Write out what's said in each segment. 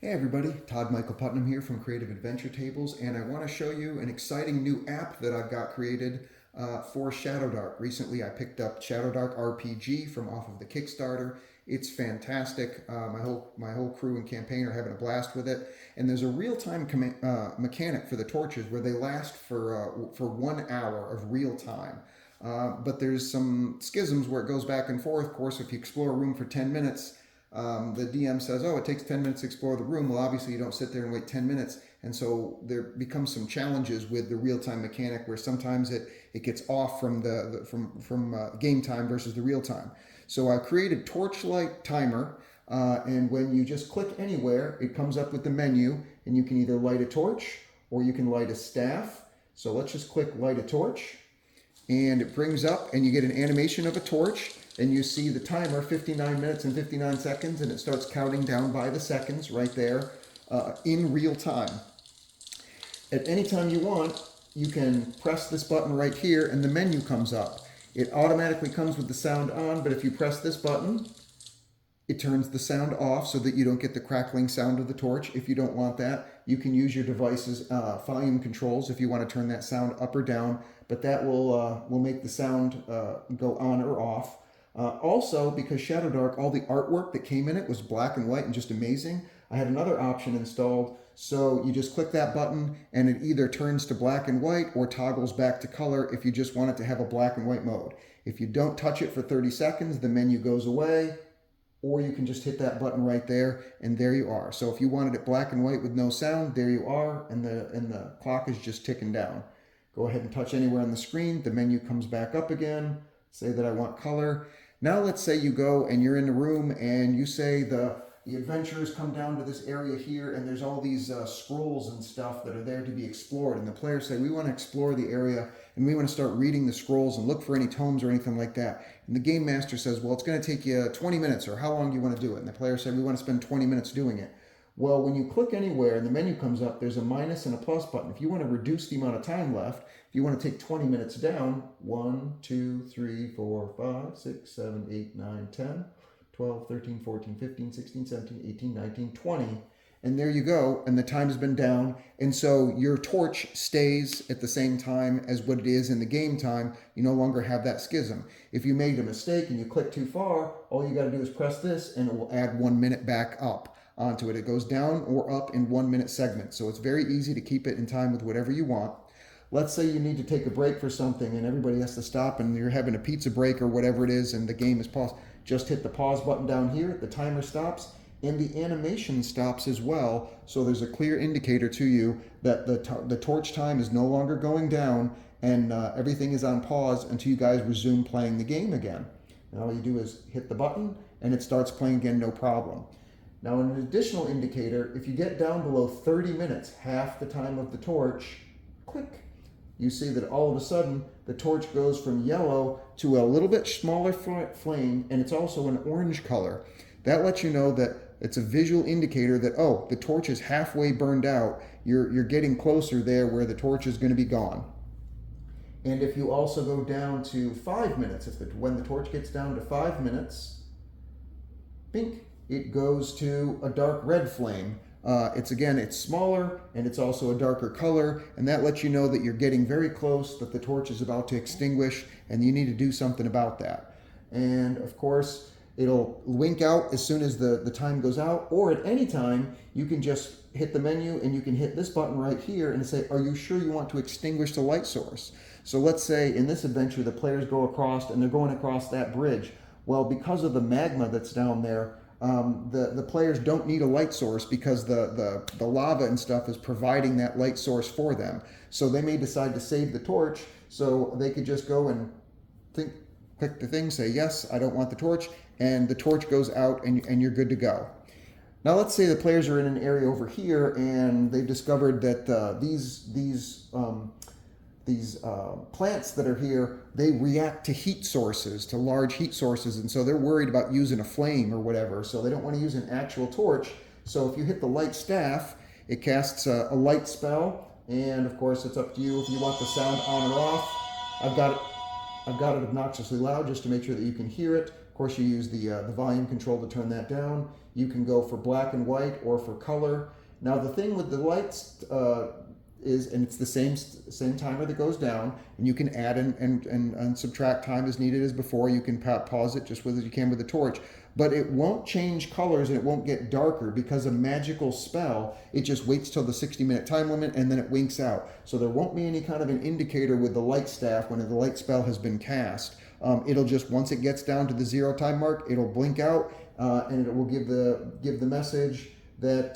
Hey everybody, Todd Michael Putnam here from Creative Adventure Tables, and I want to show you an exciting new app that I've got created for Shadowdark. Recently I picked up Shadowdark RPG from off of the Kickstarter. It's fantastic. My whole crew and campaign are having a blast with it, and there's a real-time mechanic for the torches where they last for 1 hour of real time. But there's some schisms where it goes back and forth. Of course, if you explore a room for 10 minutes, the DM says, oh, it takes 10 minutes to explore the room. Well, obviously you don't sit there and wait 10 minutes. And so there becomes some challenges with the real-time mechanic where sometimes it gets off from game time versus the real time. So I created Torchlight Timer, and when you just click anywhere, it comes up with the menu, and you can either light a torch or you can light a staff. So let's just click light a torch, and it brings up and you get an animation of a torch. And you see the timer, 59 minutes and 59 seconds, and it starts counting down by the seconds right there in real time. At any time you want, you can press this button right here and the menu comes up. It automatically comes with the sound on, but if you press this button, it turns the sound off so that you don't get the crackling sound of the torch. If you don't want that, you can use your device's volume controls if you want to turn that sound up or down, but that will make the sound go on or off. Also, because Shadowdark, all the artwork that came in it was black and white and just amazing, I had another option installed. So you just click that button and it either turns to black and white or toggles back to color if you just want it to have a black and white mode. If you don't touch it for 30 seconds, the menu goes away, or you can just hit that button right there and there you are. So if you wanted it black and white with no sound, there you are, and the clock is just ticking down. Go ahead and touch anywhere on the screen, the menu comes back up again, say that I want color. Now let's say you go and you're in the room and you say the adventurers come down to this area here and there's all these scrolls and stuff that are there to be explored, and the players say we want to explore the area and we want to start reading the scrolls and look for any tomes or anything like that. And the game master says, well, it's going to take you 20 minutes, or how long do you want to do it? And the players say we want to spend 20 minutes doing it. Well, when you click anywhere and the menu comes up, there's a minus and a plus button. If you want to reduce the amount of time left, if you want to take 20 minutes down, 1, 2, 3, 4, 5, 6, 7, 8, 9, 10, 12, 13, 14, 15, 16, 17, 18, 19, 20. And there you go, and the time has been down. And so your torch stays at the same time as what it is in the game time. You no longer have that schism. If you made a mistake and you click too far, all you got to do is press this and it will add 1 minute back up onto it. It goes down or up in 1 minute segments. So it's very easy to keep it in time with whatever you want. Let's say you need to take a break for something and everybody has to stop and you're having a pizza break or whatever it is and the game is paused. Just hit the pause button down here, the timer stops, and the animation stops as well. So there's a clear indicator to you that the torch time is no longer going down, and everything is on pause until you guys resume playing the game again. And all you do is hit the button and it starts playing again, no problem. Now, an additional indicator, if you get down below 30 minutes, half the time of the torch, click. You see that all of a sudden the torch goes from yellow to a little bit smaller flame, and it's also an orange color. That lets you know that it's a visual indicator that, oh, the torch is halfway burned out. You're getting closer there where the torch is going to be gone. And if you also go down to 5 minutes, when the torch gets down to 5 minutes, bink, it goes to a dark red flame. It's smaller and it's also a darker color, and that lets you know that you're getting very close, that the torch is about to extinguish, and you need to do something about that. And of course, it'll wink out as soon as the time goes out, or at any time, you can just hit the menu and you can hit this button right here and say, are you sure you want to extinguish the light source? So let's say in this adventure, the players go across and they're going across that bridge. Well, because of the magma that's down there, the players don't need a light source because the lava and stuff is providing that light source for them. So they may decide to save the torch, so they could just go and click the thing, say, yes, I don't want the torch, and the torch goes out and you're good to go. Now let's say the players are in an area over here and they've discovered that these plants that are here, they react to heat sources, to large heat sources, and so they're worried about using a flame or whatever, so they don't want to use an actual torch. So if you hit the light staff, it casts a light spell, and of course it's up to you if you want the sound on or off. I've got it obnoxiously loud just to make sure that you can hear it. Of course, you use the volume control to turn that down. You can go for black and white or for color. Now the thing with the lights is, and it's the same timer that goes down, and you can add and subtract time as needed as before. You can pause it just as you can with the torch, but it won't change colors and it won't get darker because a magical spell. It just waits till the 60-minute time limit and then it winks out. So there won't be any kind of an indicator with the light staff when the light spell has been cast. It'll just, once it gets down to the 0 time mark, it'll blink out and it will give the message that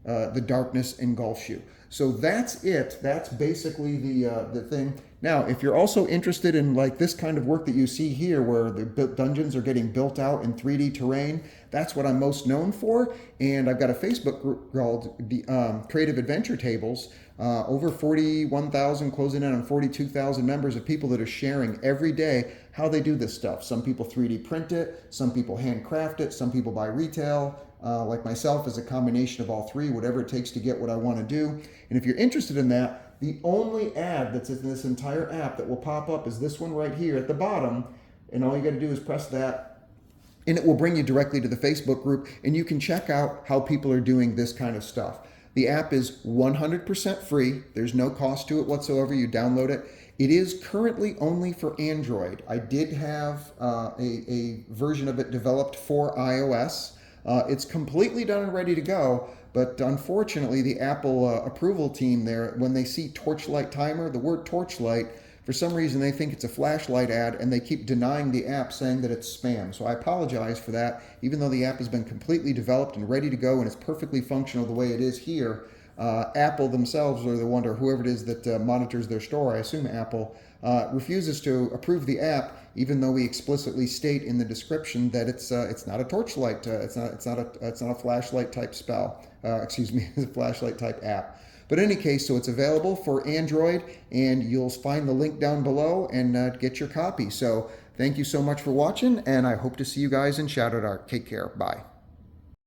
the darkness engulfs you. So that's it. That's basically the thing. Now, if you're also interested in like this kind of work that you see here, where the dungeons are getting built out in 3D terrain, that's what I'm most known for. And I've got a Facebook group called the Creative Adventure Tables. Over 41,000, closing in on 42,000 members of people that are sharing every day how they do this stuff. Some people 3D print it, some people handcraft it, some people buy retail. Like myself, is a combination of all three, whatever it takes to get what I want to do. And if you're interested in that, the only ad that's in this entire app that will pop up is this one right here at the bottom. And all you got to do is press that, and it will bring you directly to the Facebook group, and you can check out how people are doing this kind of stuff. The app is 100% free. There's no cost to it whatsoever. You download it. It is currently only for Android. I did have a version of it developed for iOS. It's completely done and ready to go, but unfortunately the Apple approval team there, when they see Torchlight Timer, the word Torchlight, for some reason they think it's a flashlight ad and they keep denying the app, saying that it's spam. So I apologize for that. Even though the app has been completely developed and ready to go and it's perfectly functional the way it is here, Apple themselves, or the one, or whoever it is that monitors their store, I assume Apple, refuses to approve the app, even though we explicitly state in the description that it's not a torchlight, it's not a flashlight type spell. Excuse me, it's a flashlight type app. But in any case, so it's available for Android, and you'll find the link down below and get your copy. So thank you so much for watching, and I hope to see you guys in Shadowdark. Take care. Bye.